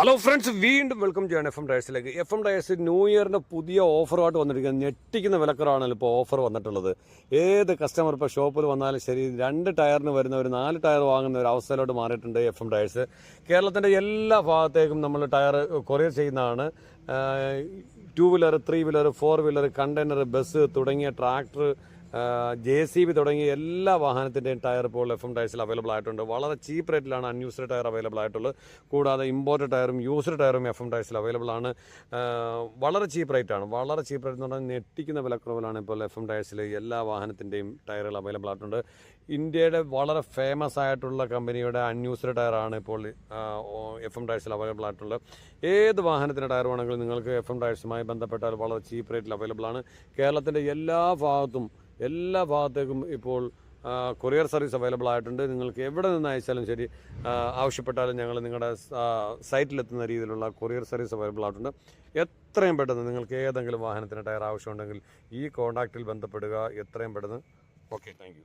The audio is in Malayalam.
ഹലോ ഫ്രണ്ട്സ്, വീണ്ടും വെൽക്കം ചെയ്യാണ് എഫ് എം ടയേഴ്സിലേക്ക്. എഫ് എം ടയേഴ്സ് ന്യൂ ഇയറിൻ്റെ പുതിയ ഓഫറുമായിട്ട് വന്നിരിക്കുന്നത്. ഞെട്ടിക്കുന്ന വിലക്കുറവാണല്ലോ ഇപ്പോൾ ഓഫർ വന്നിട്ടുള്ളത്. ഏത് കസ്റ്റമർ ഇപ്പോൾ ഷോപ്പിൽ വന്നാലും ശരി, 2 ടയറിന് വരുന്ന ഒരു 4 ടയർ വാങ്ങുന്ന ഒരു അവസ്ഥയിലോട്ട് മാറിയിട്ടുണ്ട് എഫ് എം ടയേഴ്സ്. കേരളത്തിൻ്റെ എല്ലാ ഭാഗത്തേക്കും നമ്മൾ ടയർ കൊറിയർ ചെയ്യുന്നതാണ്. 2 wheeler, 3 wheeler, 4 wheeler, container, bus തുടങ്ങിയ ട്രാക്ടർ, JCB തുടങ്ങിയ എല്ലാ വാഹനത്തിൻ്റെയും ടയർ ഇപ്പോൾ എഫ് എം ടയർസിൽ അവൈലബിൾ ആയിട്ടുണ്ട്. വളരെ ചീപ്പ് റേറ്റിലാണ് അൺയൂസ്ഡ് ടയർ അവൈലബിൾ ആയിട്ടുള്ളത്. കൂടാതെ ഇമ്പോർട്ടഡ് ടയറും യൂസ്ഡ് ടയറും എഫ് എം ടയർസിൽ അവൈലബിൾ ആണ്. വളരെ ചീപ്പ് റേറ്റാണ്. വളരെ ചീപ്പ് റേറ്റ് എന്ന് പറഞ്ഞാൽ ഞെട്ടിക്കുന്ന വിലക്കുറവിലാണ് ഇപ്പോൾ എഫ് എം ടയർസിൽ എല്ലാ വാഹനത്തിൻ്റെയും ടയറുകൾ അവൈലബിൾ ആയിട്ടുണ്ട്. ഇന്ത്യയുടെ വളരെ ഫേമസ് ആയിട്ടുള്ള കമ്പനിയുടെ അൺയൂസ്ഡ് ടയറാണ് ഇപ്പോൾ എഫ് എം ടയർസിൽ അവൈലബിൾ ആയിട്ടുള്ളത്. ഏത് വാഹനത്തിൻ്റെ ടയർ വേണമെങ്കിലും നിങ്ങൾക്ക് എഫ് എം ടയർസുമായി ബന്ധപ്പെട്ടാൽ വളരെ ചീപ്പ് റേറ്റിൽ അവൈലബിൾ ആണ്. കേരളത്തിൻ്റെ എല്ലാ ഭാഗത്തേക്കും ഇപ്പോൾ കൊറിയർ സർവീസ് അവൈലബിൾ ആയിട്ടുണ്ട്. നിങ്ങൾക്ക് എവിടെ നിന്ന് അയച്ചാലും ശരി, ആവശ്യപ്പെട്ടാലും ഞങ്ങൾ നിങ്ങളുടെ സൈറ്റിലെത്തുന്ന രീതിയിലുള്ള കൊറിയർ സർവീസ് അവൈലബിൾ ആയിട്ടുണ്ട്. എത്രയും പെട്ടെന്ന് നിങ്ങൾക്ക് ഏതെങ്കിലും വാഹനത്തിന് ടയർ ആവശ്യമുണ്ടെങ്കിൽ ഈ കോൺടാക്റ്റിൽ ബന്ധപ്പെടുക. എത്രയും പെട്ടെന്ന്. Okay, thank you.